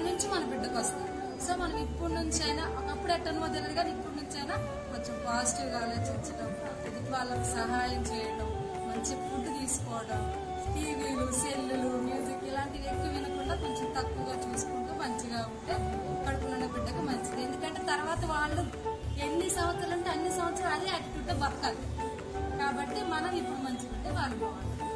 నుంచి మన బిడ్డకు వస్తుంది. సో మనం ఇప్పటి నుంచి అయినా, ఒకప్పుడు ఎట్టనో తెలియదు కానీ ఇప్పటి నుంచి అయినా కొంచెం పాజిటివ్ గా ఆలోచించడం, ఎదుటి వాళ్ళకి సహాయం చేయడం, మంచి ఫుడ్ తీసుకోవడం, టీవీలు, సెల్లులు, మ్యూజిక్ ఇలాంటివి ఎక్కువ వినకుండా కొంచెం తక్కువగా చూసుకుంటూ మంచిగా ఉంటే కడుపులో బిడ్డకు మంచిది. ఎందుకంటే తర్వాత వాళ్ళు ఎన్ని సంవత్సరాలు అంటే అన్ని సంవత్సరాలు అదే యాటిట్యూడ్ తో బతకాలి. కాబట్టి మనం ఇప్పుడు మంచిగా ఉంటే వాళ్ళు బాగుంటారు.